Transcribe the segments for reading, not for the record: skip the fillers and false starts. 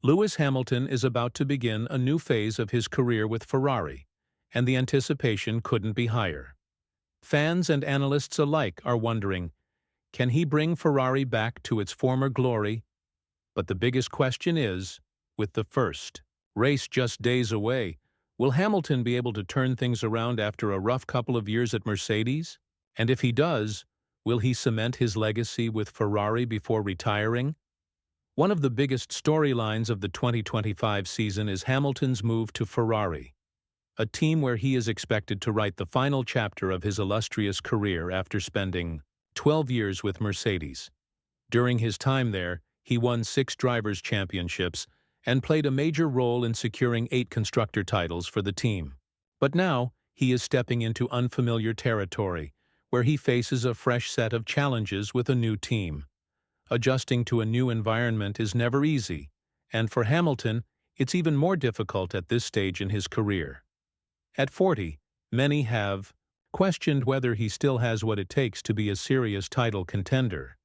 Lewis Hamilton is about to begin a new phase of his career with Ferrari, and the anticipation couldn't be higher. Fans and analysts alike are wondering, can he bring Ferrari back to its former glory? But the biggest question is, with the first race just days away, will Hamilton be able to turn things around after a rough couple of years at Mercedes? And if he does, will he cement his legacy with Ferrari before retiring? One of the biggest storylines of the 2025 season is Hamilton's move to Ferrari, a team where he is expected to write the final chapter of his illustrious career after spending 12 years with Mercedes. During his time there, he won 6 drivers' championships and played a major role in securing 8 constructor titles for the team. But now, he is stepping into unfamiliar territory, where he faces a fresh set of challenges with a new team. Adjusting to a new environment is never easy, and for Hamilton, it's even more difficult at this stage in his career. At 40, many have questioned whether he still has what it takes to be a serious title contender.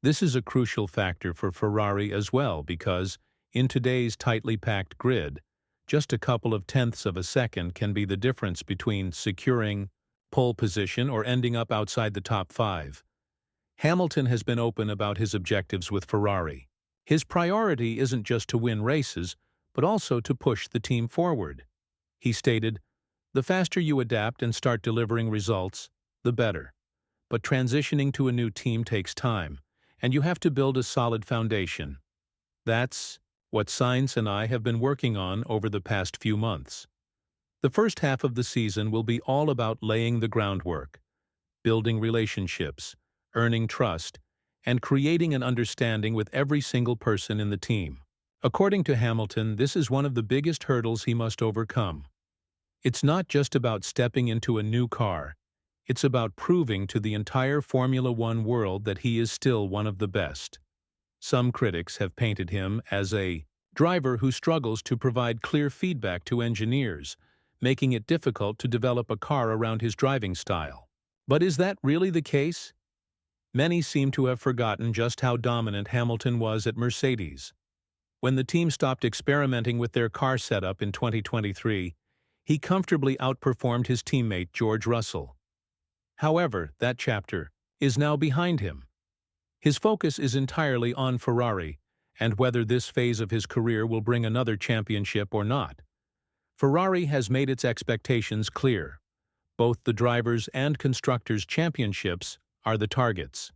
This is a crucial factor for Ferrari as well because, in today's tightly packed grid, just a couple of tenths of a second can be the difference between securing pole position or ending up outside the top 5. Hamilton has been open about his objectives with Ferrari. His priority isn't just to win races, but also to push the team forward. He stated, "The faster you adapt and start delivering results, the better. But transitioning to a new team takes time, and you have to build a solid foundation. That's what Sainz and I have been working on over the past few months." The first half of the season will be all about laying the groundwork, building relationships, earning trust, and creating an understanding with every single person in the team. According to Hamilton, this is one of the biggest hurdles he must overcome. It's not just about stepping into a new car. It's about proving to the entire Formula One world that he is still one of the best. Some critics have painted him as a driver who struggles to provide clear feedback to engineers, making it difficult to develop a car around his driving style. But is that really the case? Many seem to have forgotten just how dominant Hamilton was at Mercedes. When the team stopped experimenting with their car setup in 2023, he comfortably outperformed his teammate George Russell. However, that chapter is now behind him. His focus is entirely on Ferrari and whether this phase of his career will bring another championship or not. Ferrari has made its expectations clear. Both the drivers' and constructors' championships are the targets.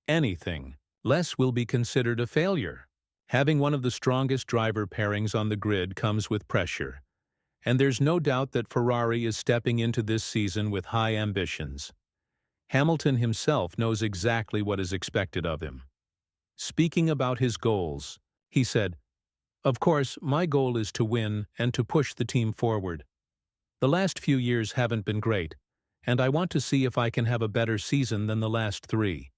Anything less will be considered a failure. Having one of the strongest driver pairings on the grid comes with pressure, and there's no doubt that Ferrari is stepping into this season with high ambitions. Hamilton himself knows exactly what is expected of him. Speaking about his goals, he said, "Of course, my goal is to win and to push the team forward. The last few years haven't been great, and I want to see if I can have a better season than the last 3.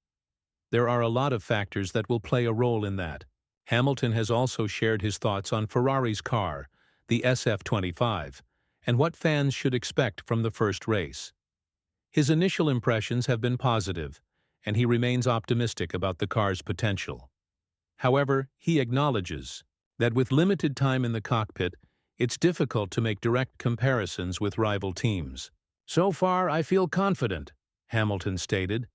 There are a lot of factors that will play a role in that." Hamilton has also shared his thoughts on Ferrari's car, the SF25, and what fans should expect from the first race. His initial impressions have been positive, and he remains optimistic about the car's potential. However, he acknowledges that with limited time in the cockpit, it's difficult to make direct comparisons with rival teams. "So far, I feel confident," Hamilton stated.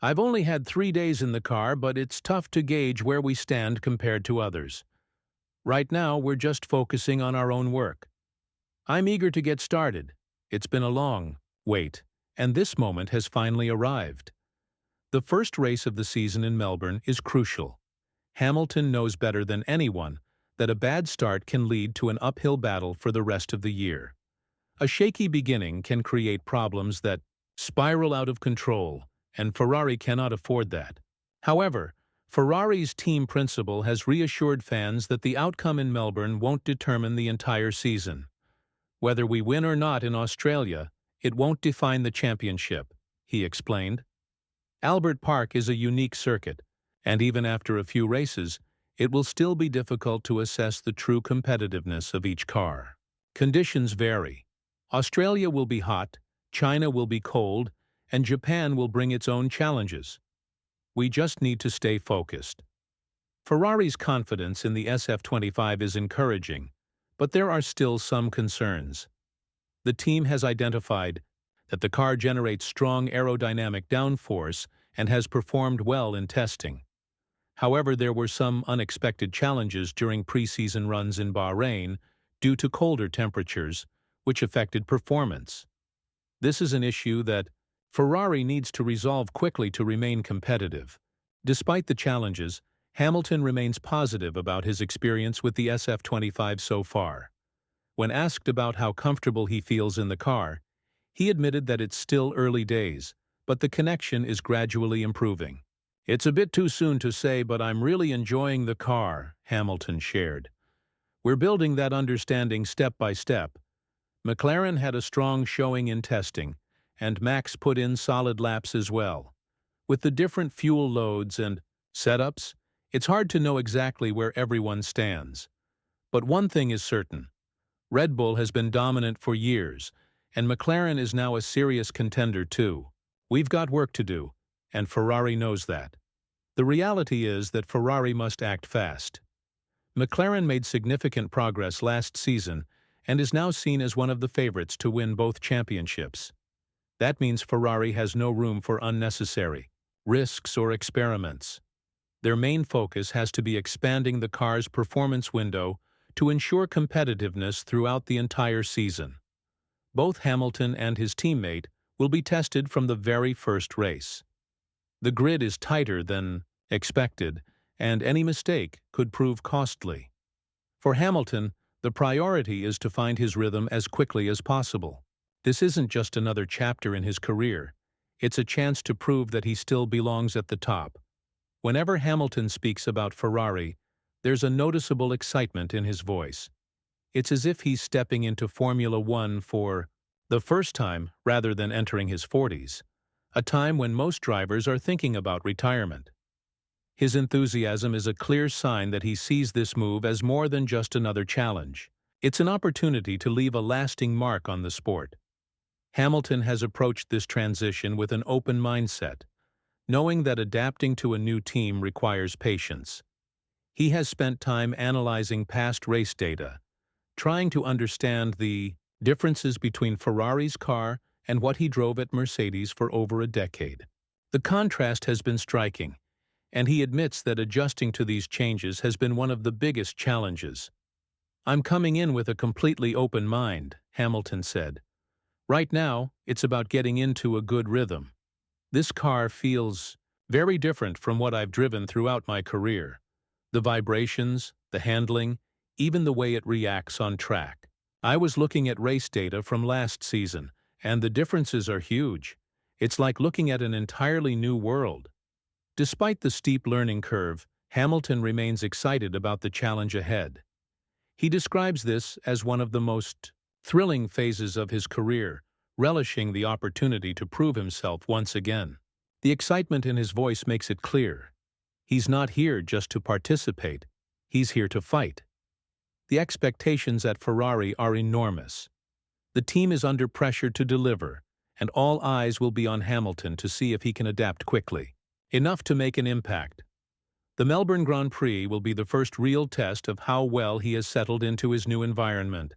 "I've only had 3 days in the car, but it's tough to gauge where we stand compared to others. Right now, we're just focusing on our own work. I'm eager to get started. It's been a long wait, and this moment has finally arrived." The first race of the season in Melbourne is crucial. Hamilton knows better than anyone that a bad start can lead to an uphill battle for the rest of the year. A shaky beginning can create problems that spiral out of control, and Ferrari cannot afford that. However, Ferrari's team principal has reassured fans that the outcome in Melbourne won't determine the entire season. "Whether we win or not in Australia, it won't define the championship," he explained. Albert Park is a unique circuit, and even after a few races, it will still be difficult to assess the true competitiveness of each car. Conditions vary. Australia will be hot, China will be cold, and Japan will bring its own challenges. We just need to stay focused. Ferrari's confidence in the SF25 is encouraging, but there are still some concerns. The team has identified that the car generates strong aerodynamic downforce and has performed well in testing. However, there were some unexpected challenges during preseason runs in Bahrain due to colder temperatures, which affected performance. This is an issue that Ferrari needs to resolve quickly to remain competitive. Despite the challenges, Hamilton remains positive about his experience with the SF25 so far. When asked about how comfortable he feels in the car, he admitted that it's still early days, but the connection is gradually improving. "It's a bit too soon to say, but I'm really enjoying the car," Hamilton shared. "We're building that understanding step by step." McLaren had a strong showing in testing, and Max put in solid laps as well. With the different fuel loads and setups, it's hard to know exactly where everyone stands. But one thing is certain. Red Bull has been dominant for years, and McLaren is now a serious contender too. We've got work to do, and Ferrari knows that. The reality is that Ferrari must act fast. McLaren made significant progress last season and is now seen as one of the favorites to win both championships. That means Ferrari has no room for unnecessary risks or experiments. Their main focus has to be expanding the car's performance window to ensure competitiveness throughout the entire season. Both Hamilton and his teammate will be tested from the very first race. The grid is tighter than expected, and any mistake could prove costly. For Hamilton, the priority is to find his rhythm as quickly as possible. This isn't just another chapter in his career. It's a chance to prove that he still belongs at the top. Whenever Hamilton speaks about Ferrari, there's a noticeable excitement in his voice. It's as if he's stepping into Formula One for the first time rather than entering his 40s, a time when most drivers are thinking about retirement. His enthusiasm is a clear sign that he sees this move as more than just another challenge. It's an opportunity to leave a lasting mark on the sport. Hamilton has approached this transition with an open mindset, knowing that adapting to a new team requires patience. He has spent time analyzing past race data, trying to understand the differences between Ferrari's car and what he drove at Mercedes for over a decade. The contrast has been striking, and he admits that adjusting to these changes has been one of the biggest challenges. "I'm coming in with a completely open mind," Hamilton said. "Right now, it's about getting into a good rhythm. This car feels very different from what I've driven throughout my career. The vibrations, the handling, even the way it reacts on track. I was looking at race data from last season, and the differences are huge. It's like looking at an entirely new world." Despite the steep learning curve, Hamilton remains excited about the challenge ahead. He describes this as one of the most thrilling phases of his career, relishing the opportunity to prove himself once again. The excitement in his voice makes it clear. He's not here just to participate, he's here to fight. The expectations at Ferrari are enormous. The team is under pressure to deliver, and all eyes will be on Hamilton to see if he can adapt quickly, enough to make an impact. The Melbourne Grand Prix will be the first real test of how well he has settled into his new environment.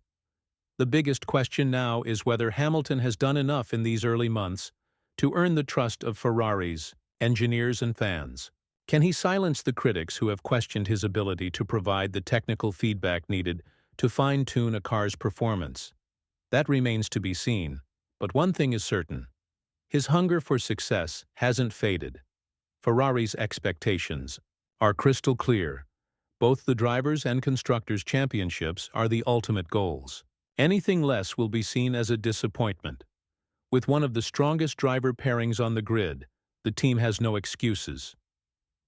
The biggest question now is whether Hamilton has done enough in these early months to earn the trust of Ferrari's engineers and fans. Can he silence the critics who have questioned his ability to provide the technical feedback needed to fine-tune a car's performance? That remains to be seen, but one thing is certain. His hunger for success hasn't faded. Ferrari's expectations are crystal clear. Both the Drivers' and Constructors' Championships are the ultimate goals. Anything less will be seen as a disappointment. With one of the strongest driver pairings on the grid, the team has no excuses.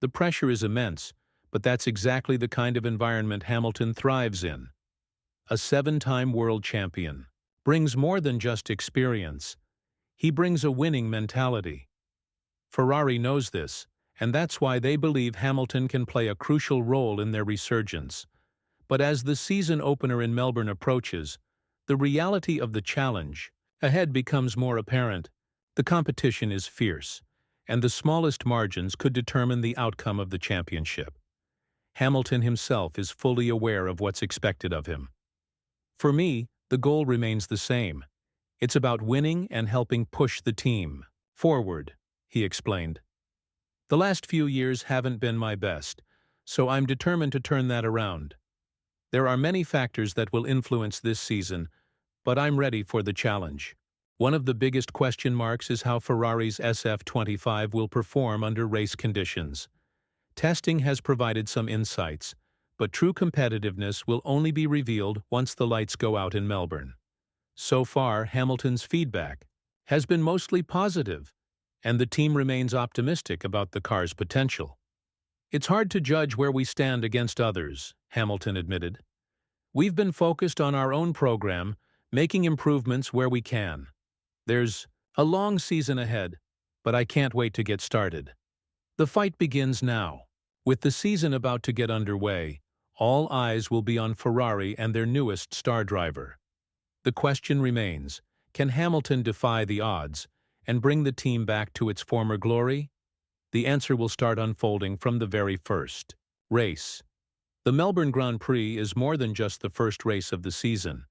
The pressure is immense, but that's exactly the kind of environment Hamilton thrives in. A 7-time world champion brings more than just experience. He brings a winning mentality. Ferrari knows this, and that's why they believe Hamilton can play a crucial role in their resurgence. But as the season opener in Melbourne approaches, the reality of the challenge ahead becomes more apparent. The competition is fierce, and the smallest margins could determine the outcome of the championship. Hamilton himself is fully aware of what's expected of him. For me, the goal remains the same. It's about winning and helping push the team forward, he explained. The last few years haven't been my best, so I'm determined to turn that around. There are many factors that will influence this season, but I'm ready for the challenge. One of the biggest question marks is how Ferrari's SF25 will perform under race conditions. Testing has provided some insights, but true competitiveness will only be revealed once the lights go out in Melbourne. So far, Hamilton's feedback has been mostly positive, and the team remains optimistic about the car's potential. It's hard to judge where we stand against others, Hamilton admitted. We've been focused on our own program, making improvements where we can. There's a long season ahead, but I can't wait to get started. The fight begins now. With the season about to get underway, all eyes will be on Ferrari and their newest star driver. The question remains, can Hamilton defy the odds and bring the team back to its former glory? The answer will start unfolding from the very first race. The Melbourne Grand Prix is more than just the first race of the season.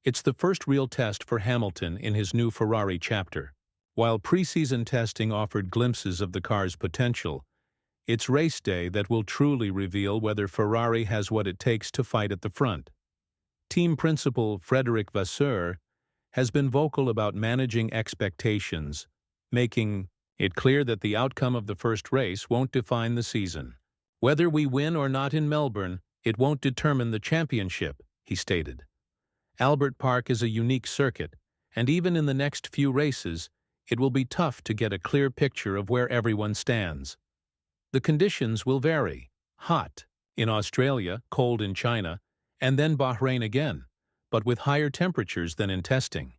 It's the first real test for Hamilton in his new Ferrari chapter. While pre-season testing offered glimpses of the car's potential, it's race day that will truly reveal whether Ferrari has what it takes to fight at the front. Team principal Frédéric Vasseur has been vocal about managing expectations, making it clear that the outcome of the first race won't define the season. Whether we win or not in Melbourne, it won't determine the championship, he stated. Albert Park is a unique circuit, and even in the next few races, it will be tough to get a clear picture of where everyone stands. The conditions will vary: hot in Australia, cold in China, and then Bahrain again, but with higher temperatures than in testing.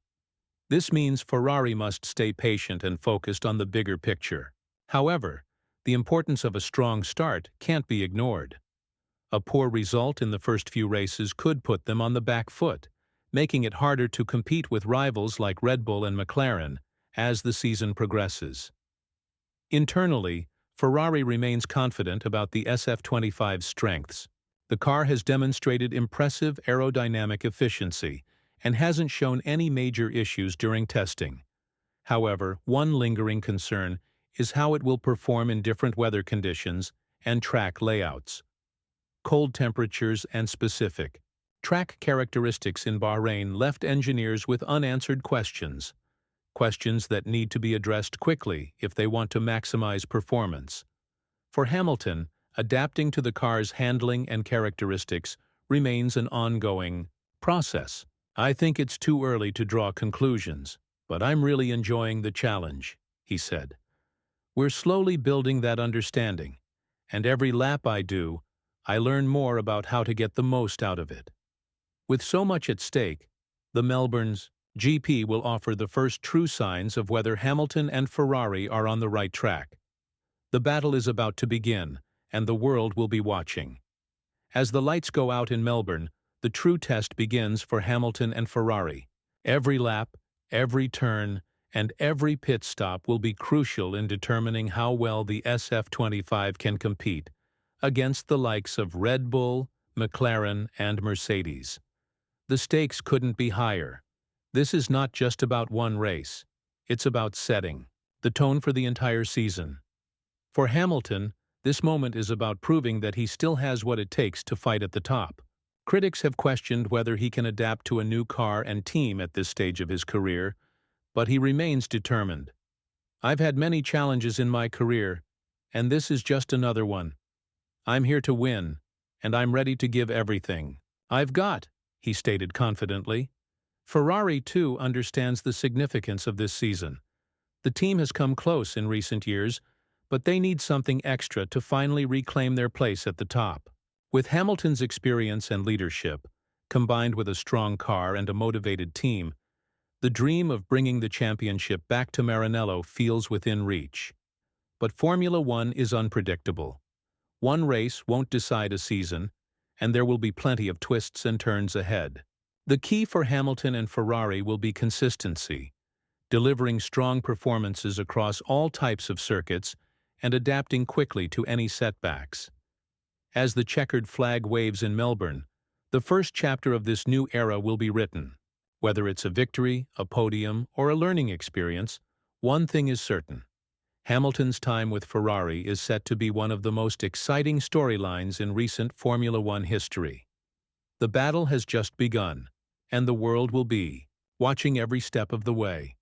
This means Ferrari must stay patient and focused on the bigger picture. However, the importance of a strong start can't be ignored. A poor result in the first few races could put them on the back foot, making it harder to compete with rivals like Red Bull and McLaren as the season progresses. Internally, Ferrari remains confident about the SF25's strengths. The car has demonstrated impressive aerodynamic efficiency and hasn't shown any major issues during testing. However, one lingering concern is how it will perform in different weather conditions and track layouts. Cold temperatures and specific track characteristics in Bahrain left engineers with unanswered questions that need to be addressed quickly if they want to maximize performance. For Hamilton, adapting to the car's handling and characteristics remains an ongoing process. I think it's too early to draw conclusions, but I'm really enjoying the challenge, he said. We're slowly building that understanding, and every lap I do, I learn more about how to get the most out of it. With so much at stake, the Melbourne's GP will offer the first true signs of whether Hamilton and Ferrari are on the right track. The battle is about to begin, and the world will be watching. As the lights go out in Melbourne, the true test begins for Hamilton and Ferrari. Every lap, every turn, and every pit stop will be crucial in determining how well the SF25 can compete against the likes of Red Bull, McLaren, and Mercedes. The stakes couldn't be higher. This is not just about one race. It's about setting the tone for the entire season. For Hamilton, this moment is about proving that he still has what it takes to fight at the top. Critics have questioned whether he can adapt to a new car and team at this stage of his career, but he remains determined. I've had many challenges in my career, and this is just another one. I'm here to win, and I'm ready to give everything I've got, he stated confidently. Ferrari, too, understands the significance of this season. The team has come close in recent years, but they need something extra to finally reclaim their place at the top. With Hamilton's experience and leadership, combined with a strong car and a motivated team, the dream of bringing the championship back to Maranello feels within reach. But Formula One is unpredictable. One race won't decide a season, and there will be plenty of twists and turns ahead. The key for Hamilton and Ferrari will be consistency, delivering strong performances across all types of circuits and adapting quickly to any setbacks. As the checkered flag waves in Melbourne, the first chapter of this new era will be written. Whether it's a victory, a podium, or a learning experience, one thing is certain. Hamilton's time with Ferrari is set to be one of the most exciting storylines in recent Formula One history. The battle has just begun, and the world will be watching every step of the way.